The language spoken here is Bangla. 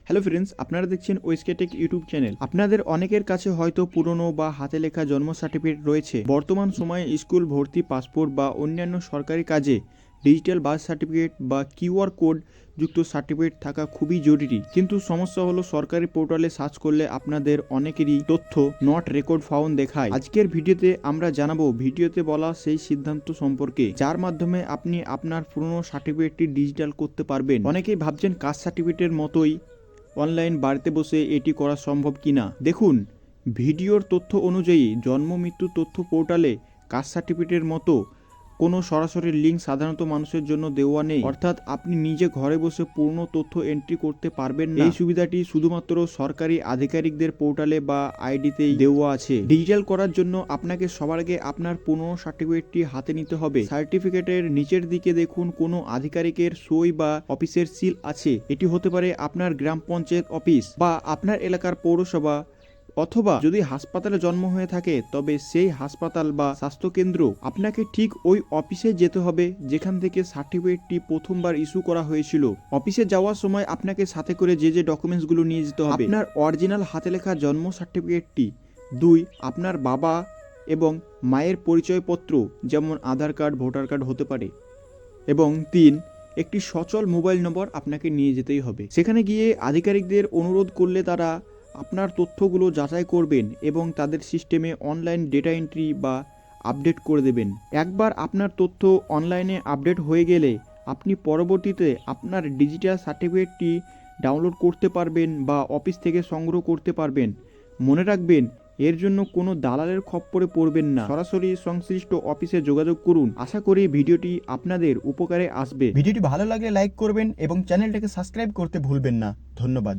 হ্যালো ফ্রেন্ডস, আপনারা দেখছেন ওএসকে টেক ইউটিউব চ্যানেল। আপনাদের অনেকের কাছে হয়তো পুরনো বা হাতে লেখা জন্ম সার্টিফিকেট রয়েছে। বর্তমান সময়ে স্কুল ভর্তি, পাসপোর্ট বা অন্যান্য সরকারি কাজে ডিজিটাল বার্থ সার্টিফিকেট বা কিউআর কোড যুক্ত সার্টিফিকেট থাকা খুবই জরুরি। কিন্তু সমস্যা হলো সরকারি পোর্টালে সার্চ করলে আপনাদের অনেকেরই তথ্য নট রেকর্ড ফাউন্ড দেখায়। আজকের ভিডিওতে আমরা জানাবো ভিডিওতে বলা সেই সিদ্ধান্ত সম্পর্কে যার মাধ্যমে আপনি আপনার পুরনো সার্টিফিকেটটি ডিজিটাল করতে পারবেন। অনেকেই ভাবছেন কাস্ট সার্টিফিকেটের মতোই অনলাইন বাড়িতে বসে এটি করা সম্ভব কিনা। দেখুন, ভিডিওর তথ্য অনুযায়ী জন্ম মৃত্যু তথ্য পোর্টালে কাস্ট সার্টিফিকেটের মতো কোনো সরাসরি লিঙ্ক সাধারণত মানুষের জন্য দেওয়া নেই, অর্থাৎ আপনি নিজে ঘরে বসে পূর্ণ তথ্য এন্ট্রি করতে পারবেন না। এই সুবিধাটি শুধুমাত্র সরকারি আধিকারিকদের পোর্টালে বা আইডিতেই দেওয়া আছে। ডিজিটাল করার জন্য আপনাকে সবার আগে আপনার পুরনো সার্টিফিকেটটি হাতে নিতে হবে। সার্টিফিকেটের নিচের দিকে দেখুন কোনো আধিকারিকের সই বা অফিসের সিল আছে। এটি হতে পারে আপনার গ্রাম পঞ্চায়েত অফিস বা আপনার এলাকার পৌরসভা, অথবা যদি হাসপাতালে জন্ম হয়ে থাকে তবে সেই হাসপাতাল বা স্বাস্থ্যকেন্দ্র। আপনাকে ঠিক ওই অফিসে যেতে হবে যেখান থেকে সার্টিফিকেটটি প্রথমবার ইস্যু করা হয়েছিল। অফিসে যাওয়ার সময় আপনাকে সাথে করে যে যে ডকুমেন্টসগুলো নিয়ে যেতে হবে: আপনার অরিজিনাল হাতে লেখা জন্ম সার্টিফিকেটটি, 2 আপনার বাবা এবং মায়ের পরিচয়পত্র যেমন আধার কার্ড, ভোটার কার্ড হতে পারে, এবং 3 একটি সচল মোবাইল নম্বর আপনাকে নিয়ে যেতেই হবে। সেখানে গিয়ে আধিকারিকদের অনুরোধ করলে তারা আপনার তথ্যগুলো যাচাই করবেন এবং তাদের সিস্টেমে অনলাইন ডেটা এন্ট্রি বা আপডেট করে দেবেন। একবার আপনার তথ্য অনলাইনে আপডেট হয়ে গেলে আপনি পরবর্তীতে আপনার ডিজিটাল সার্টিফিকেটটি ডাউনলোড করতে পারবেন বা অফিস থেকে সংগ্রহ করতে পারবেন। মনে রাখবেন, এর জন্য কোনো দালালের খপ্পরে পড়বেন না, সরাসরি সংশ্লিষ্ট অফিসে যোগাযোগ করুন। আশা করি ভিডিওটি আপনাদের উপকারে আসবে। ভিডিওটি ভালো লাগলে লাইক করবেন এবং চ্যানেলটাকে সাবস্ক্রাইব করতে ভুলবেন না। ধন্যবাদ।